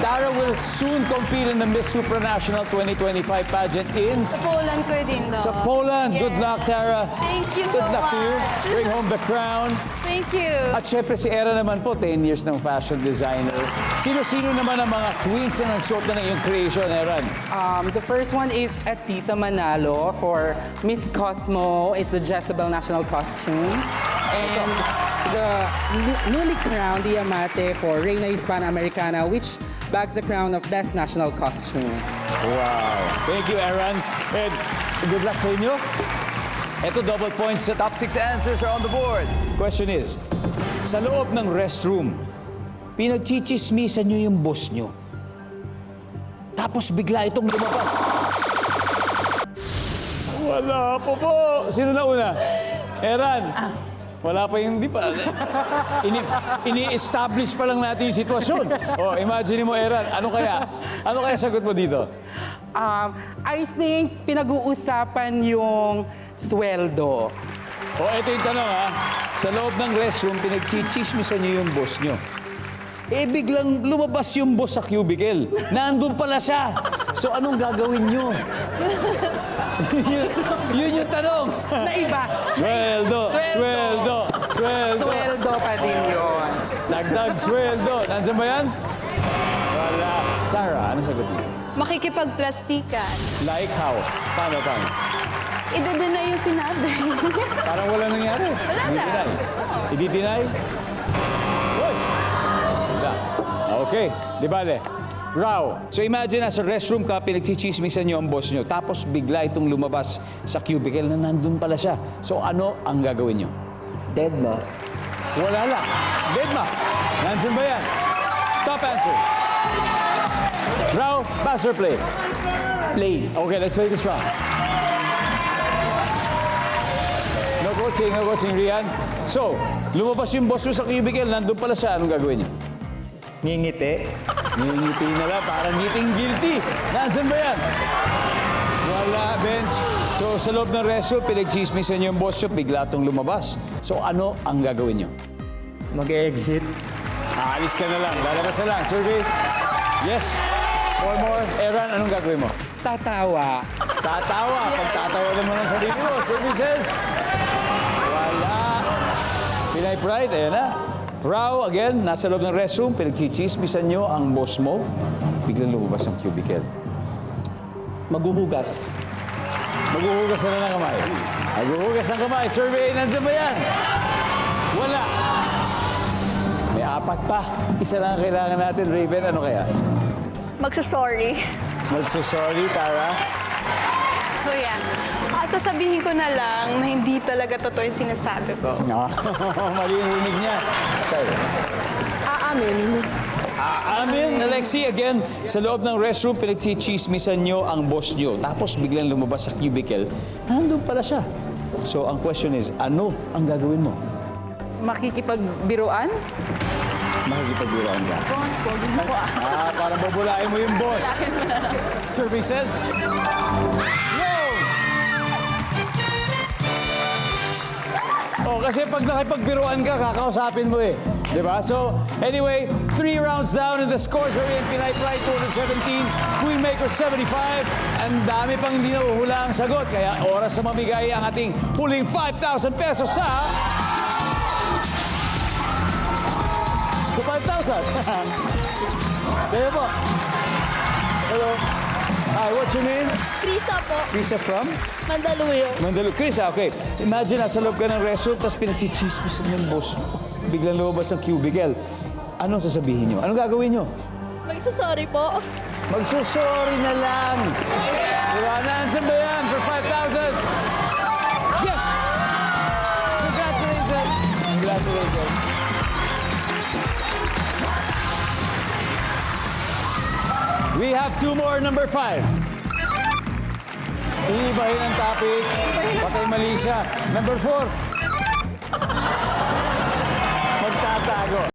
Tara will soon compete in the Miss Supranational 2025 pageant in Sa Poland ko din daw. sa Poland. Good Yes. luck, Tara. Thank you so Good luck to you. much. Bring home the crown. Thank you. At syempre si Era naman po, 10 years ng fashion designer. Sino-sino naman ang mga queens na nagsuot na ng iyong creation, Eran? The first one is Atisa Manalo for Miss Cosmo. It's the Jezebel National Costume. And the newly crowned Diamante for Reina Hispana-Americana, which bags the crown of Best National Costume. Wow. Thank you, Eran. And good luck sa inyo. Ito, double points sa top 6 answers are on the board. Question is, sa loob ng restroom, pinagchichismisan nyo yung boss nyo. Tapos bigla itong lumabas. Wala po po. Sino na una? Eran. Wala pa yung, di pa. Ini-establish pa lang natin yung sitwasyon. Oh, imagine mo, Eran, ano kaya? Ano kaya sagot mo dito? I think pinag-uusapan yung sweldo. Oh, ito yung tanong, ha? Sa loob ng restroom, pinagchichismisan nyo yung boss nyo. Eh, biglang lumabas yung boss sa cubicle. Nandun pala siya. So, anong gagawin nyo? Yun yung tanong. Na iba. Sweldo, sweldo, sweldo. Sweldo pa din yun. Dagdag sweldo. Nandiyan ba yan? Wala. Tara, ano sagot mo? Makikipagplastikan. Like how? Paano? Idedeny yung sinabi. Parang wala nangyari. Wala na. I-deny? Uy! Wala. Okay, di bale. Rao, so imagine nasa restroom ka, pinagchichismisan niyo ang boss niyo, tapos bigla itong lumabas sa cubicle na nandun pala siya. So ano ang gagawin niyo? Dead ba? Wala lang. Dead ma. Nandiyan ba yan? Top answer. Rao, pass or play? Play. Okay, let's play this round. No coaching, Rian. So, lumabas yung boss mo sa cubicle, nandun pala siya, anong gagawin niyo? Ngingiti. Ngingiti na lang, parang ngiting guilty. Nandiyan ba yan? Wala, bench. So, sa loob ng restroom, pinagchismisan niyo yung boss niyo, bigla itong lumabas. So, ano ang gagawin niyo? Mag-exit. Aalis ka na lang, lalabas na lang. Survey? Yes. Four more. Eran, anong gagawin mo? Tatawa. Tatawa. Pagtatawa naman ang sarili mo. Survey says, wala. Pinay pride, ayan na. Rao, again, nasa loob ng restroom, pinagchichismisan nyo ang boss mo, biglang lumabas ang cubicle. Maghuhugas. Maghuhugas na ng kamay. Maghuhugas ng kamay. Survey, nandiyan ba yan? Wala. May apat pa. Isa lang ang kailangan natin. Raven, ano kaya? Magsasorry. Magsasorry, Tara. Kuya, sasabihin ko na lang na hindi talaga totoo yung sinasabi ko. No. Mali yung rinig niya. Sorry. Aamin. Amin, Alexi, again, sa loob ng restroom, pinagchichismisan nyo ang boss nyo. Tapos biglang lumabas sa cubicle, nandun pala siya. So, ang question is, ano ang gagawin mo? Makikipagbiruan? Makikipagbiruan ka. Boss, pogi mo ko Para babulain mo yung boss. Survey says, no! Oh, kasi pag nakipagbiruan ka, kakausapin mo eh. Diba? So, anyway, 3 rounds down and the scores are in. Pinay Pride 217, Queenmaker 75. Ang dami pang hindi nahuhula ang sagot. Kaya oras na mamigay ang ating huling 5,000 pesos sa... 5,000. There po. Hello. Hi, what's your name? Krisa po, Krisa from? Mandaluyong. Mandaluyong. Krisa, okay. Imagine, nasa loob ka ng restroom, tapos pinagchichismis ng boss mo. Biglang lumabas ang cubicle. Anong sasabihin nyo? Anong gagawin nyo? Magsasorry po. Magsusorry na lang. Diba? Nandiyan ba yan for 5,000? Yes! Congratulations! Congratulations. We have 2 more, number 5. Iibahin ang topic. Patay mali siya. Number 4. Magtatago.